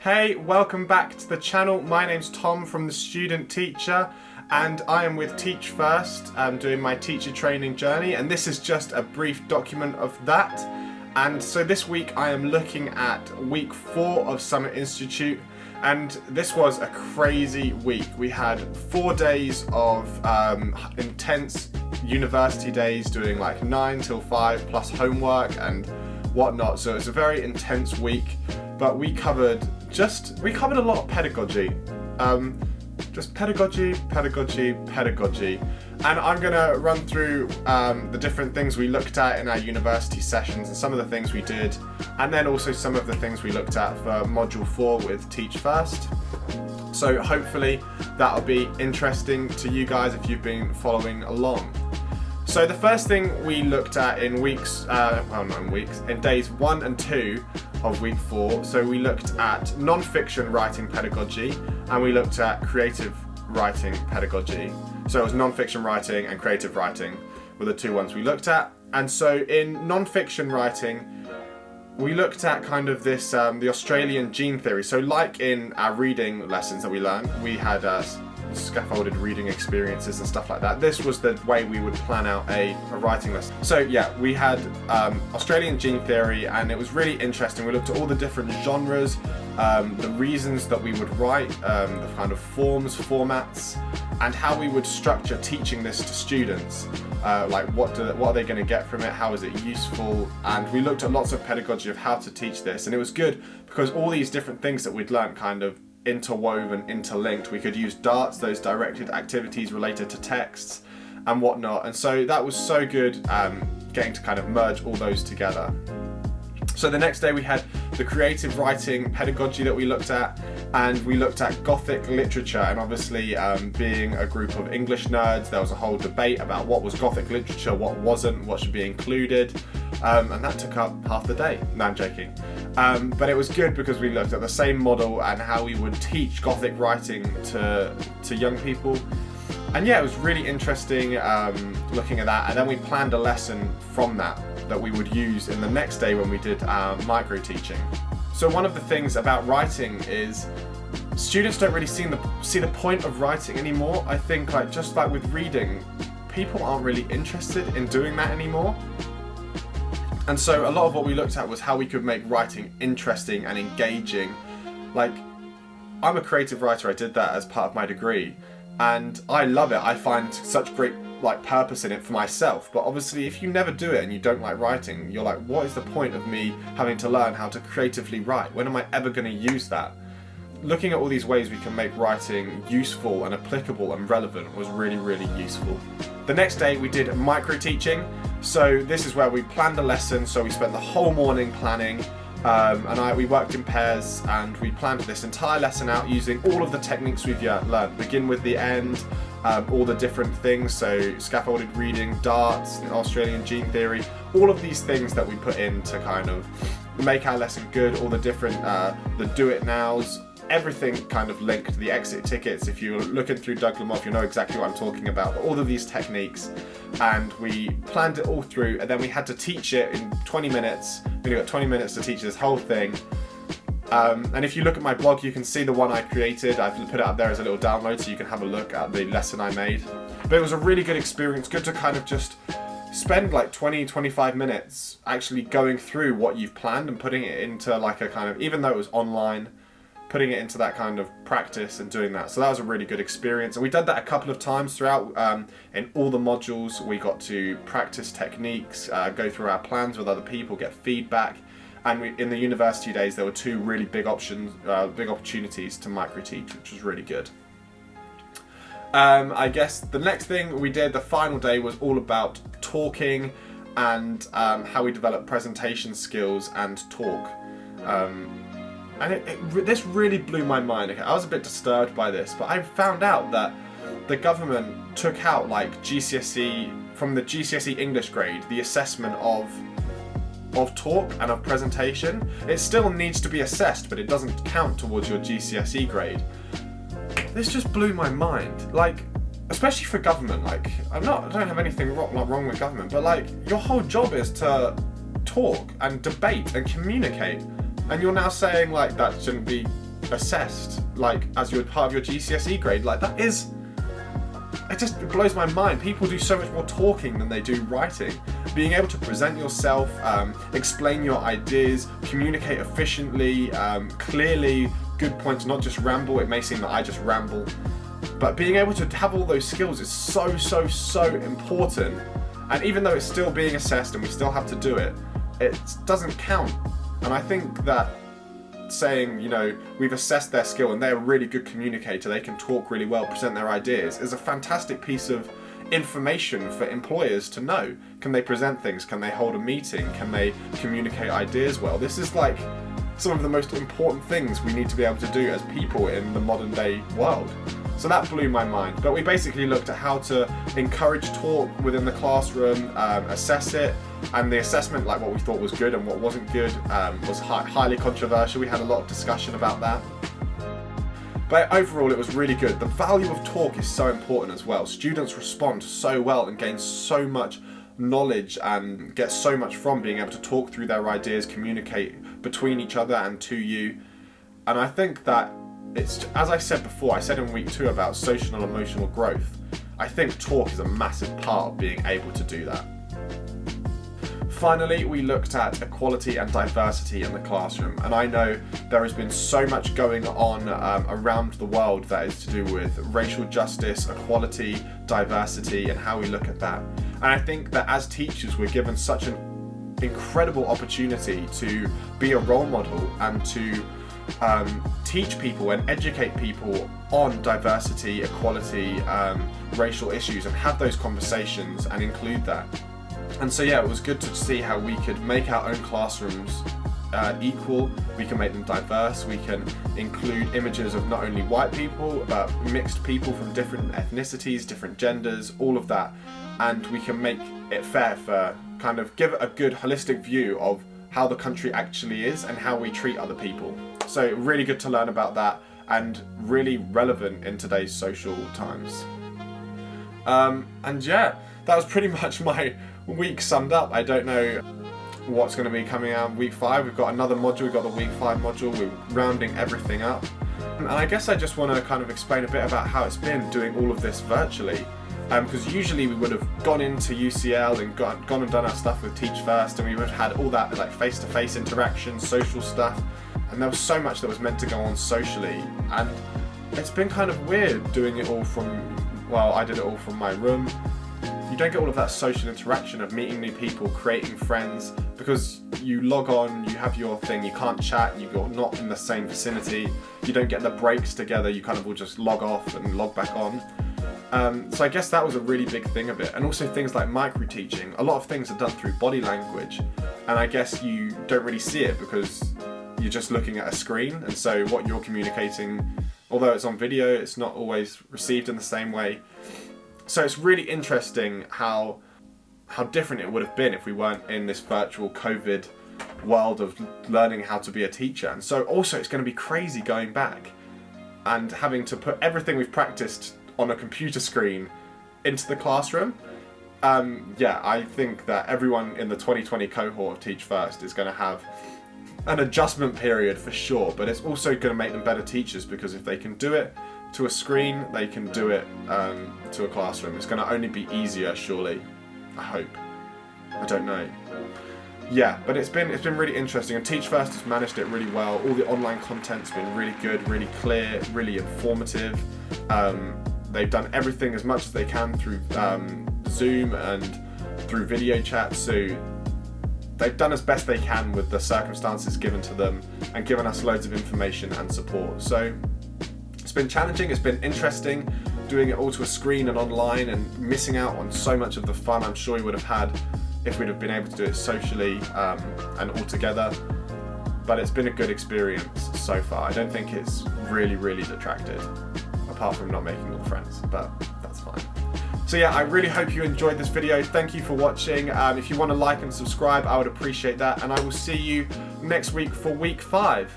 Hey, welcome back to the channel. My name's Tom from The Student Teacher, and I am with Teach First. I'm doing my teacher training journey, and this is just a brief document of that. And so this week I am looking at week 4 of Summer Institute, and this was a crazy week. We had 4 days of intense university days, doing like 9 till 5 plus homework and whatnot. So it's a very intense week, but we covered a lot of pedagogy. Just pedagogy. And I'm gonna run through the different things we looked at in our university sessions and some of the things we did, and then also some of the things we looked at for Module 4 with Teach First. So hopefully that'll be interesting to you guys if you've been following along. So the first thing we looked at in in days 1 and 2 of week 4, so we looked at non-fiction writing pedagogy and we looked at creative writing pedagogy. So it was non-fiction writing and creative writing were the two ones we looked at. And so in non-fiction writing, we looked at kind of this, the Australian gene theory. So like in our reading lessons that we learned, we had scaffolded reading experiences and stuff like that. This was the way we would plan out a writing lesson. So yeah, we had Australian gene theory, and it was really interesting. We looked at all the different genres, the reasons that we would write, the kind of forms, formats, and how we would structure teaching this to students. Like what are they going to get from it? How is it useful? And we looked at lots of pedagogy of how to teach this, and it was good because all these different things that we'd learned kind of interwoven, interlinked. We could use DARTs, those directed activities related to texts and whatnot, and so that was so good, getting to kind of merge all those together. So the next day we had the creative writing pedagogy that we looked at, and we looked at Gothic literature, and obviously being a group of English nerds, there was a whole debate about what was Gothic literature, what wasn't, what should be included, and that took up half the day. No, I'm joking. But it was good because we looked at the same model and how we would teach Gothic writing to young people. And yeah, it was really interesting looking at that, and then we planned a lesson from that we would use in the next day when we did micro-teaching. So one of the things about writing is students don't really see the point of writing anymore. I think just like with reading, people aren't really interested in doing that anymore. And so a lot of what we looked at was how we could make writing interesting and engaging. Like, I'm a creative writer, I did that as part of my degree, and I love it. I find such great purpose in it for myself, but obviously if you never do it and you don't like writing, you're like, what is the point of me having to learn how to creatively write? When am I ever going to use that? Looking at all these ways we can make writing useful and applicable and relevant was really, really useful. The next day we did micro-teaching. So this is where we planned a lesson, so we spent the whole morning planning, and we worked in pairs, and we planned this entire lesson out using all of the techniques we've learned, begin with the end, all the different things, so scaffolded reading, DARTs, Australian gene theory, all of these things that we put in to kind of make our lesson good, all the different, the do it nows, everything kind of linked to the exit tickets. If you're looking through Doug Lemov, you know exactly what I'm talking about, all of these techniques, and we planned it all through, and then we had to teach it in 20 minutes. We got 20 minutes to teach this whole thing. And if you look at my blog, you can see the one I created. I've put it up there as a little download so you can have a look at the lesson I made. But it was a really good experience, good to kind of just spend like 20-25 minutes actually going through what you've planned and putting it into like a kind of, even though it was online, putting it into that kind of practice and doing that. So that was a really good experience, and we did that a couple of times throughout. In all the modules we got to practice techniques, go through our plans with other people, get feedback, and in the university days there were 2 really big opportunities to micro-teach, which was really good. I guess the next thing we did, the final day, was all about talking and how we develop presentation skills and talk. And this really blew my mind. I was a bit disturbed by this, but I found out that the government took out GCSE, from the GCSE English grade, the assessment of talk and of presentation. It still needs to be assessed, but it doesn't count towards your GCSE grade. This just blew my mind. Especially for government. I don't have anything wrong with government, but your whole job is to talk and debate and communicate. And you're now saying that shouldn't be assessed, like as your part of your GCSE grade. Like that is, it just blows my mind. People do so much more talking than they do writing. Being able to present yourself, explain your ideas, communicate efficiently, clearly, good points, not just ramble. It may seem that I just ramble, but being able to have all those skills is so important. And even though it's still being assessed and we still have to do it, it doesn't count. And I think that saying, you know, we've assessed their skill and they're a really good communicator, they can talk really well, present their ideas, is a fantastic piece of information for employers to know. Can they present things? Can they hold a meeting? Can they communicate ideas well? This is like some of the most important things we need to be able to do as people in the modern day world. So that blew my mind. But we basically looked at how to encourage talk within the classroom, assess it, and the assessment, like what we thought was good and what wasn't good, was highly controversial. We had a lot of discussion about that. But overall, it was really good. The value of talk is so important as well. Students respond so well and gain so much knowledge and get so much from being able to talk through their ideas, communicate between each other and to you. And I think that it's, as I said before, I said in week 2 about social and emotional growth. I think talk is a massive part of being able to do that. Finally, we looked at equality and diversity in the classroom, and I know there has been so much going on around the world that is to do with racial justice, equality, diversity, and how we look at that. And I think that as teachers, we're given such an incredible opportunity to be a role model and to teach people and educate people on diversity, equality, racial issues, and have those conversations and include that. And so yeah, it was good to see how we could make our own classrooms equal, we can make them diverse, we can include images of not only white people, but mixed people from different ethnicities, different genders, all of that. And we can make it fair for kind of give a good holistic view of how the country actually is and how we treat other people. So really good to learn about that and really relevant in today's social times. And yeah, that was pretty much my week summed up. I don't know what's going to be coming out in week 5. We've got another module, we've got the week 5 module, we're rounding everything up. And I guess I just want to kind of explain a bit about how it's been doing all of this virtually. Because usually we would have gone into UCL and gone and done our stuff with Teach First, and we would have had all that like face-to-face interaction, social stuff, and there was so much that was meant to go on socially, and it's been kind of weird doing it all from, well, I did it all from my room. You don't get all of that social interaction of meeting new people, creating friends, because you log on, you have your thing, you can't chat, you're not in the same vicinity, you don't get the breaks together, you kind of will just log off and log back on. So I guess that was a really big thing of it. And also things like micro-teaching. A lot of things are done through body language, and I guess you don't really see it because you're just looking at a screen, and so what you're communicating, although it's on video, it's not always received in the same way. So it's really interesting how different it would have been if we weren't in this virtual COVID world of learning how to be a teacher. And so also it's going to be crazy going back and having to put everything we've practiced on a computer screen into the classroom. Yeah, I think that everyone in the 2020 cohort of Teach First is going to have an adjustment period for sure, but it's also going to make them better teachers, because if they can do it to a screen, they can do it to a classroom. It's going to only be easier, surely. I hope. I don't know. Yeah, but it's been really interesting, and Teach First has managed it really well. All the online content's been really good, really clear, really informative. They've done everything as much as they can through Zoom and through video chat, so they've done as best they can with the circumstances given to them and given us loads of information and support. So it's been challenging, it's been interesting doing it all to a screen and online and missing out on so much of the fun I'm sure we would have had if we'd have been able to do it socially and all together. But it's been a good experience so far. I don't think it's really detracted, apart from not making all the friends, but that's fine. So yeah, I really hope you enjoyed this video. Thank you for watching. If you want to like and subscribe, I would appreciate that, and I will see you next week for week 5.